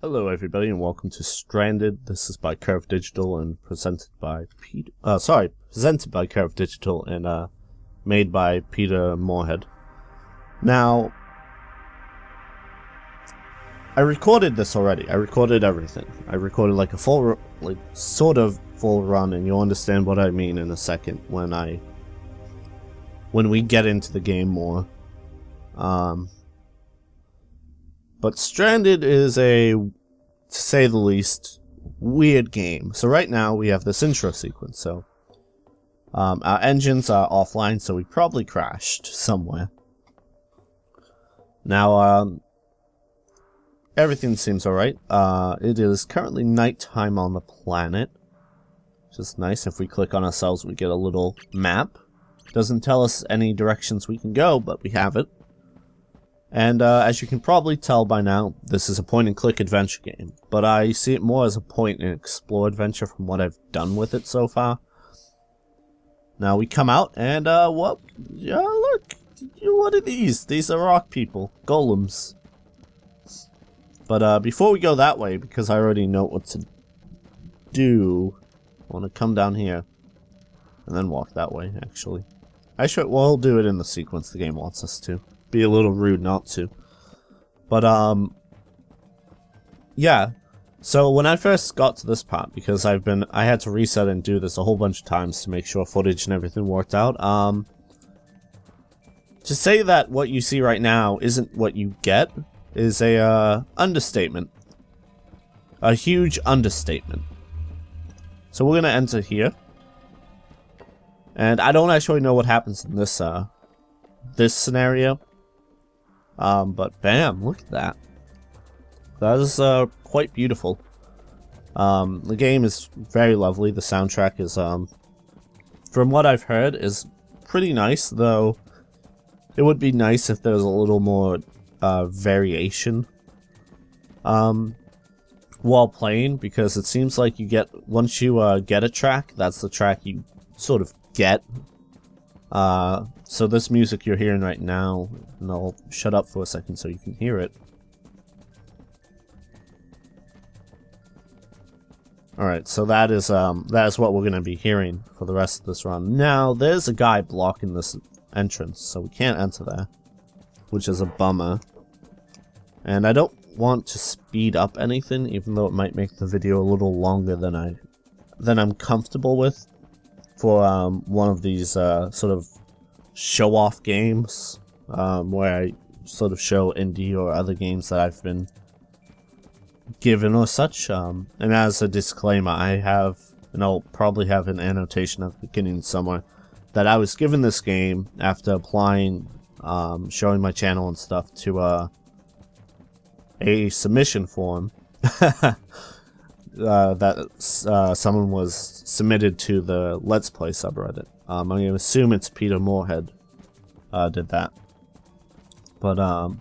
Hello everybody and welcome to Stranded. This is by Curve Digital and presented by presented by Curve Digital and made by Peter Moorhead. Now, I recorded this already. I recorded everything. I recorded like a full, sort of full run, and you'll understand what I mean in a second when we get into the game more. But Stranded is a, to say the least, weird game. So right now we have this intro sequence. So our engines are offline, so we probably crashed somewhere. Now everything seems alright. It is currently nighttime on the planet, which is nice. If we click on ourselves, we get a little map. Doesn't tell us any directions we can go, but we have it. And as you can probably tell by now, this is a point-and-click adventure game, but I see it more as a point-and-explore adventure from what I've done with it so far. Now we come out, and what? Yeah, look, what are these? These are rock people, golems. But before we go that way, because I already know what to do, I want to come down here and then walk that way. Actually, we'll do it in the sequence the game wants us to. Be a little rude not to. But yeah, so when I first got to this part, because I had to reset and do this a whole bunch of times to make sure footage and everything worked out. To say that what you see right now isn't what you get is a understatement, a huge understatement. So we're gonna enter here, and I don't actually know what happens in this scenario. But bam, look at that. That is quite beautiful. The game is very lovely. The soundtrack is, from what I've heard, is pretty nice, though it would be nice if there was a little more variation while playing, because it seems like you get, once you get a track, that's the track you sort of get. So this music you're hearing right now, and I'll shut up for a second so you can hear it. Alright, so that is what we're going to be hearing for the rest of this run. Now, there's a guy blocking this entrance, so we can't enter there, which is a bummer. And I don't want to speed up anything, even though it might make the video a little longer than I'm comfortable with for one of these sort of show-off games, where I sort of show indie or other games that I've been given or such. And as a disclaimer, I have, and I'll probably have an annotation at the beginning somewhere, that I was given this game after applying, showing my channel and stuff to a submission form that someone was submitted to the Let's Play subreddit. I'm going to assume it's Peter Moorhead did that. But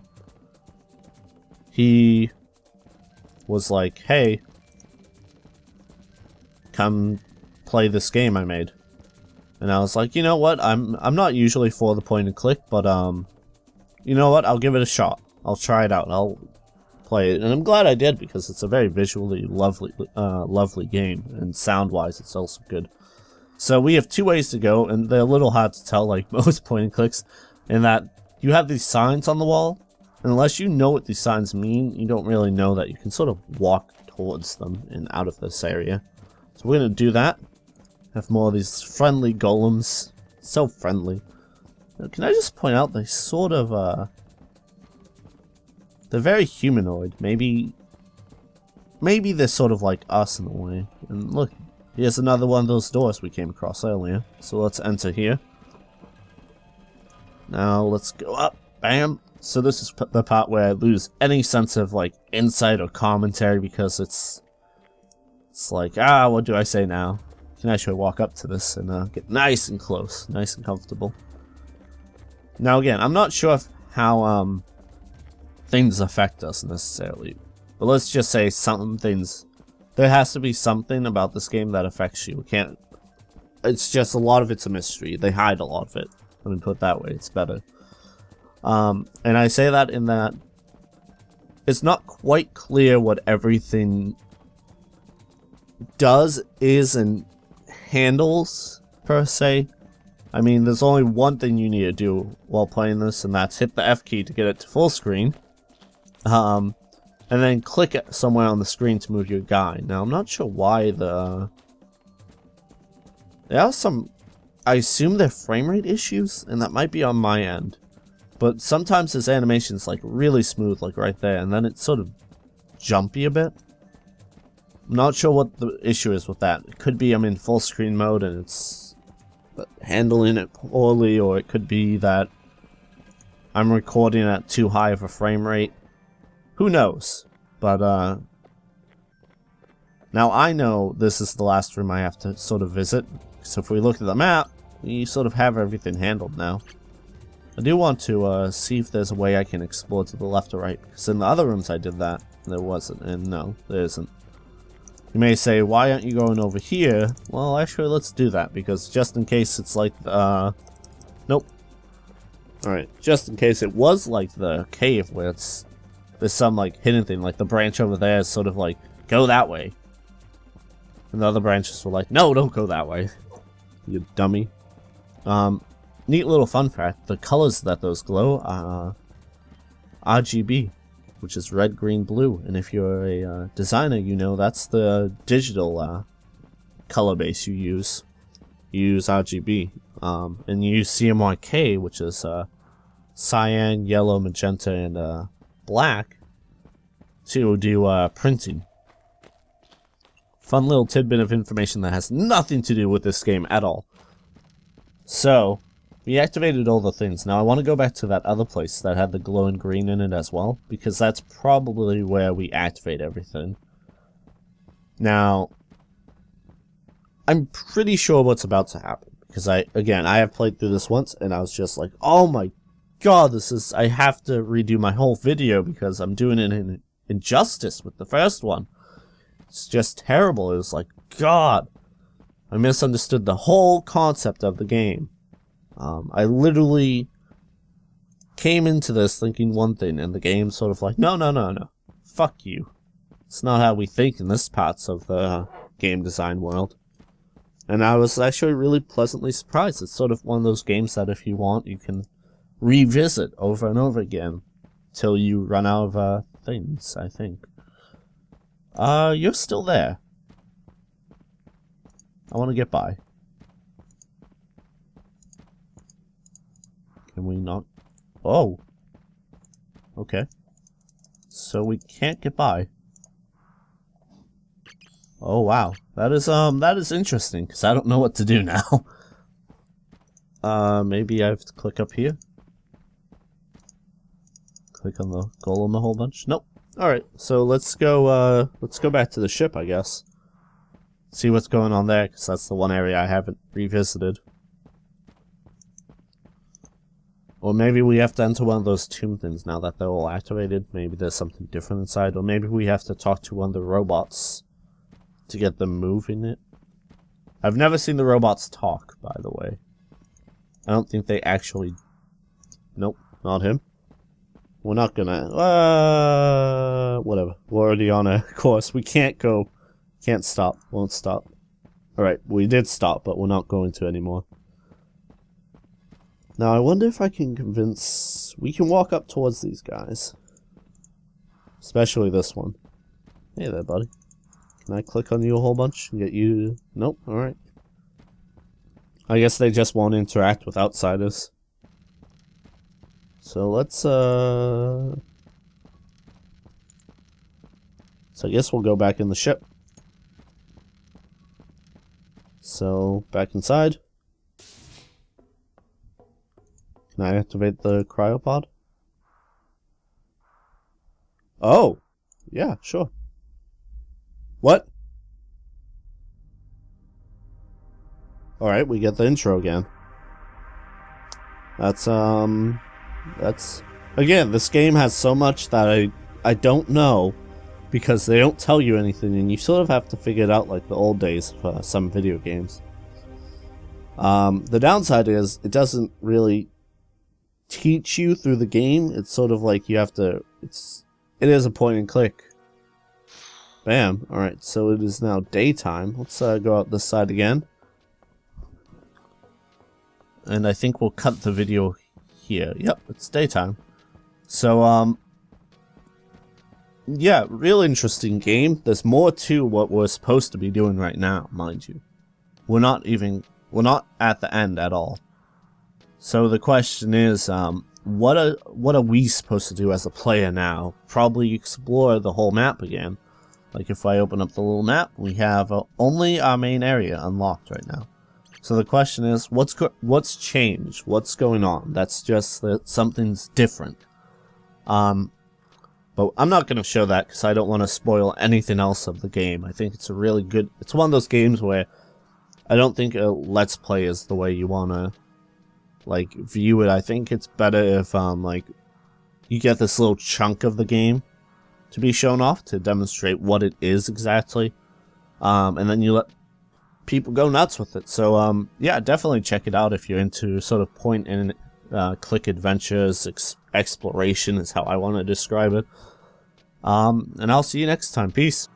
he was like, hey, come play this game I made. And I was like, you know what, I'm not usually for the point and click, but you know what, I'll give it a shot. I'll try it out. I'll play it, and I'm glad I did, because it's a very visually lovely game, and sound-wise it's also good. So we have two ways to go, and they're a little hard to tell, like most point and clicks, in that you have these signs on the wall, and unless you know what these signs mean, you don't really know that you can sort of walk towards them and out of this area. So we're gonna do that. Have more of these friendly golems. So friendly. Now, can I just point out, they sort of they're very humanoid. Maybe they're sort of like us in a way. And look, here's another one of those doors we came across earlier. So let's enter here. Now let's go up. Bam. So this is the part where I lose any sense of like insight or commentary, because it's like, what do I say now? You can actually walk up to this and get nice and close, nice and comfortable. Now again, I'm not sure how things affect us necessarily, but let's just say some things. There has to be something about this game that affects you. It's just a lot of it's a mystery. They hide a lot of it. Let me put it that way. It's better. And I say that in that it's not quite clear what everything does, is, and handles, per se. I mean, there's only one thing you need to do while playing this, and that's hit the F key to get it to full screen. And then click it somewhere on the screen to move your guy. Now, I'm not sure why there are some, I assume they're frame rate issues, and that might be on my end. But sometimes this animation's like really smooth, like right there, and then it's sort of jumpy a bit. I'm not sure what the issue is with that. It could be I'm in full screen mode and it's handling it poorly, or it could be that I'm recording at too high of a frame rate. Who knows? But, now I know this is the last room I have to sort of visit. So if we look at the map, we sort of have everything handled now. I do want to, see if there's a way I can explore to the left or right. Because in the other rooms I did that. There wasn't, and no, there isn't. You may say, why aren't you going over here? Well, actually, let's do that, because just in case it's like, nope. Alright, just in case it was like the cave where there's some, like, hidden thing, like the branch over there is sort of like, go that way. And the other branches were like, no, don't go that way. You dummy. Neat little fun fact, the colors that those glow are RGB. Which is red, green, blue, and if you're a designer, you know that's the digital color base you use. You use RGB, and you use CMYK, which is cyan, yellow, magenta, and black, to do printing. Fun little tidbit of information that has nothing to do with this game at all. So, we activated all the things. Now I want to go back to that other place that had the glowing green in it as well, because that's probably where we activate everything. Now, I'm pretty sure what's about to happen, because I have played through this once, and I was just like, oh my god, I have to redo my whole video, because I'm doing it in injustice with the first one. It's just terrible. It was like, god, I misunderstood the whole concept of the game. I literally came into this thinking one thing, and the game's sort of like, no, no, no, no. Fuck you. It's not how we think in this parts of the game design world. And I was actually really pleasantly surprised. It's sort of one of those games that if you want, you can revisit over and over again till you run out of things, I think. You're still there. I want to get by. Can we not? Oh. Okay. So we can't get by. Oh wow. That is interesting, because I don't know what to do now. Maybe I have to click up here. Click on the golem a whole bunch. Nope. Alright, so let's go back to the ship, I guess. See what's going on there, because that's the one area I haven't revisited. Or maybe we have to enter one of those tomb things now that they're all activated. Maybe there's something different inside. Or maybe we have to talk to one of the robots to get them moving it. I've never seen the robots talk, by the way. I don't think they actually... Nope, not him. We're not gonna... whatever. We're already on a course. We can't go... Can't stop. Won't stop. Alright, we did stop, but we're not going to anymore. Now, I wonder if I can convince... We can walk up towards these guys. Especially this one. Hey there, buddy. Can I click on you a whole bunch and get you... Nope, alright. I guess they just won't interact with outsiders. So let's, So I guess we'll go back in the ship. So, back inside. Can I activate the cryopod? Oh! Yeah, sure. What? Alright, we get the intro again. That's... Again, this game has so much that I don't know, because they don't tell you anything, and you sort of have to figure it out like the old days for some video games. The downside is, it doesn't really teach you through the game. It's sort of like you have to... It is a point and click. Bam. Alright, so it is now daytime. Let's go out this side again. And I think we'll cut the video here. Yep, it's daytime. So, yeah, real interesting game. There's more to what we're supposed to be doing right now, mind you. We're not at the end at all. So the question is, what are we supposed to do as a player now? Probably explore the whole map again. Like if I open up the little map, we have only our main area unlocked right now. So the question is, what's changed? What's going on? That's just that something's different. But I'm not going to show that because I don't want to spoil anything else of the game. I think it's a really good... It's one of those games where I don't think a Let's Play is the way you want to, like, view it. I think it's better if, like, you get this little chunk of the game to be shown off to demonstrate what it is exactly. And then you let people go nuts with it. So, yeah, definitely check it out if you're into sort of point and click adventures. Exploration is how I want to describe it. And I'll see you next time. Peace.